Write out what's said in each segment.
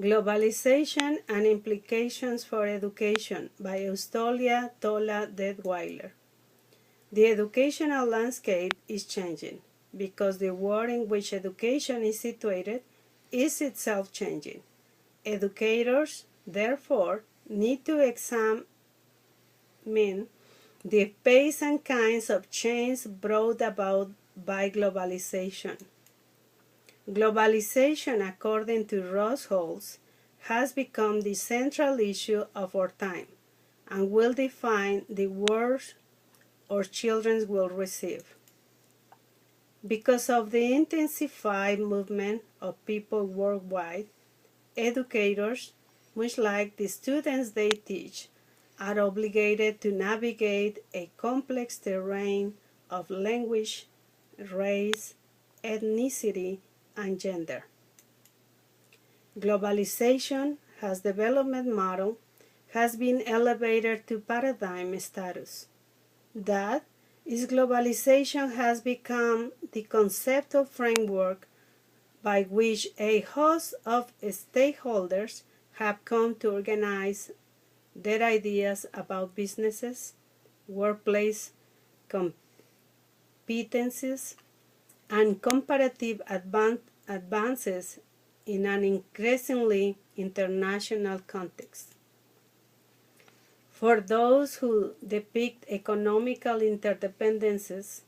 Globalization and Implications for Education by Eustolia Tola Detweiler. The educational landscape is changing because the world in which education is situated is itself changing. Educators, therefore, need to examine the pace and kinds of change brought about by globalization. Globalization, according to Ross Holz, has become the central issue of our time and will define the world our children will receive. Because of the intensified movement of people worldwide, educators, much like the students they teach, are obligated to navigate a complex terrain of language, race, ethnicity, and gender. Globalization as development model has been elevated to paradigm status. That is, globalization has become the conceptual framework by which a host of stakeholders have come to organize their ideas about businesses, workplace competencies, and comparative advances in an increasingly international context. For those who depict economical interdependencies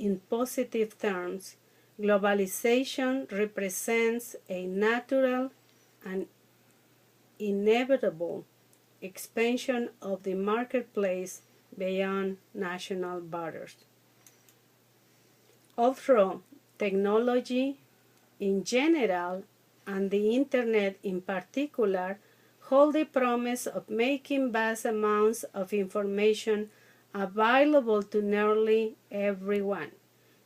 in positive terms, globalization represents a natural and inevitable expansion of the marketplace beyond national borders. Although technology in general and the Internet in particular hold the promise of making vast amounts of information available to nearly everyone,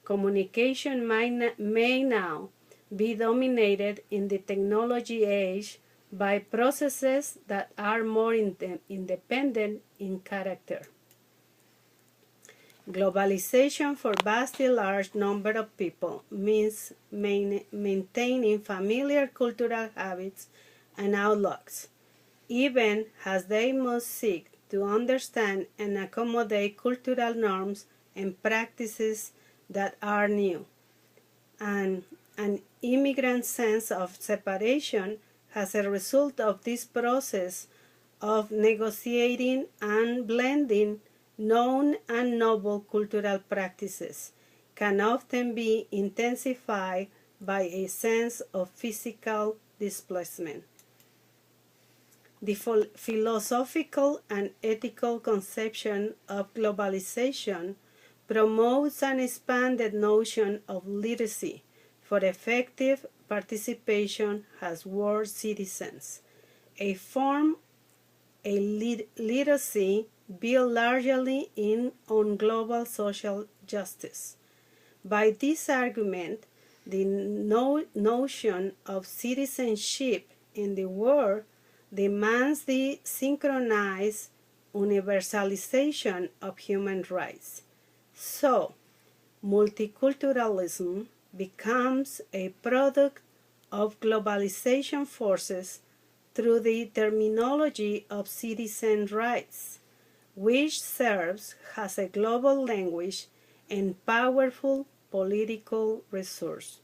communication may now be dominated in the technology age by processes that are more independent in character. Globalization for vastly large number of people means maintaining familiar cultural habits and outlooks, even as they must seek to understand and accommodate cultural norms and practices that are new. And an immigrant sense of separation as a result of this process of negotiating and blending known and novel cultural practices can often be intensified by a sense of physical displacement. The philosophical and ethical conception of globalization promotes an expanded notion of literacy for effective participation as world citizens, a form a literacy built largely on global social justice. By this argument, the notion of citizenship in the world demands the synchronized universalization of human rights. So, multiculturalism becomes a product of globalization forces through the terminology of citizen rights, which serves as a global language and powerful political resource.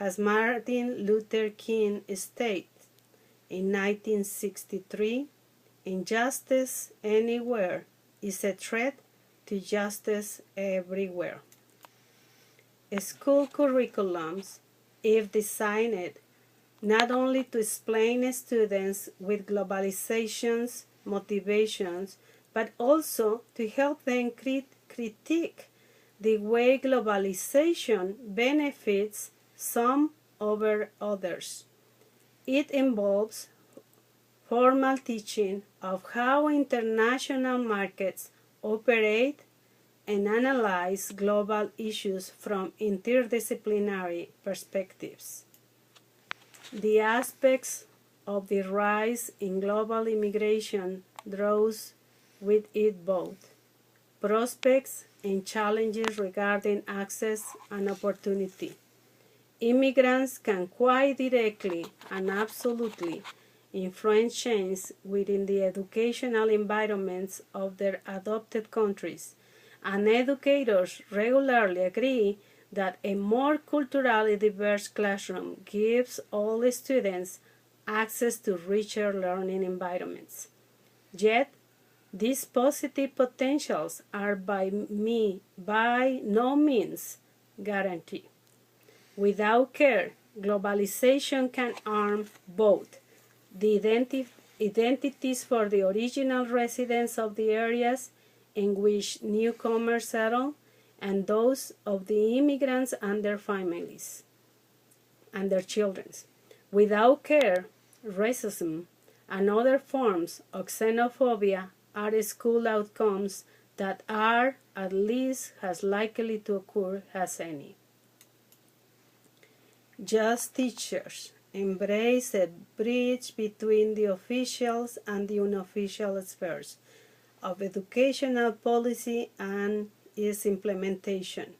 As Martin Luther King stated in 1963, injustice anywhere is a threat to justice everywhere. School curriculums, if designed not only to explain students with globalization's motivations, but also to help them critique the way globalization benefits some over others. It involves formal teaching of how international markets operate and analyze global issues from interdisciplinary perspectives. The aspects of the rise in global immigration draws with it both prospects and challenges regarding access and opportunity. Immigrants can quite directly and absolutely influence change within the educational environments of their adopted countries, and educators regularly agree that a more culturally diverse classroom gives all students access to richer learning environments. Yet, these positive potentials are by no means guaranteed. Without care, globalization can harm both the identities for the original residents of the areas in which newcomers settle and those of the immigrants and their families and their children. Without care, racism and other forms of xenophobia are school outcomes that are at least as likely to occur as any. Just teachers embrace a bridge between the officials and the unofficial spheres of educational policy and its implementation.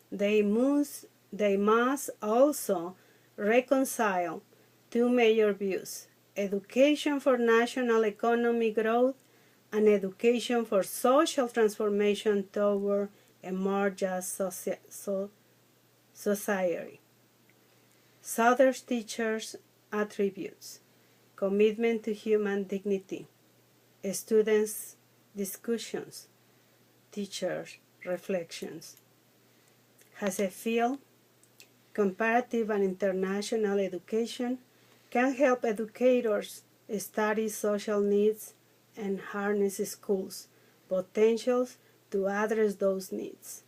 They must also reconcile two major views: education for national economic growth and education for social transformation toward a more just society. Southern teachers' attributes: commitment to human dignity, students' discussions, teachers' reflections. Has a field, comparative and international education can help educators study social needs and harness schools' potentials to address those needs.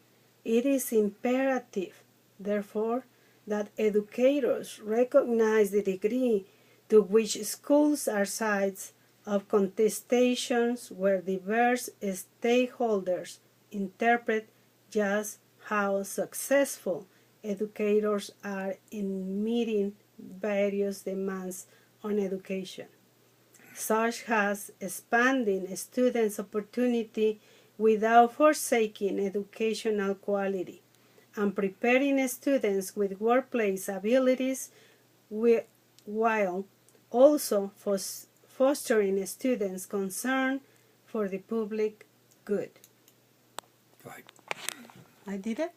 It is imperative, therefore, that educators recognize the degree to which schools are sites of contestations where diverse stakeholders interpret just how successful educators are in meeting various demands on education, such as expanding students' opportunity without forsaking educational quality, and preparing students with workplace abilities while also fostering students' concern for the public good. Right. I did it?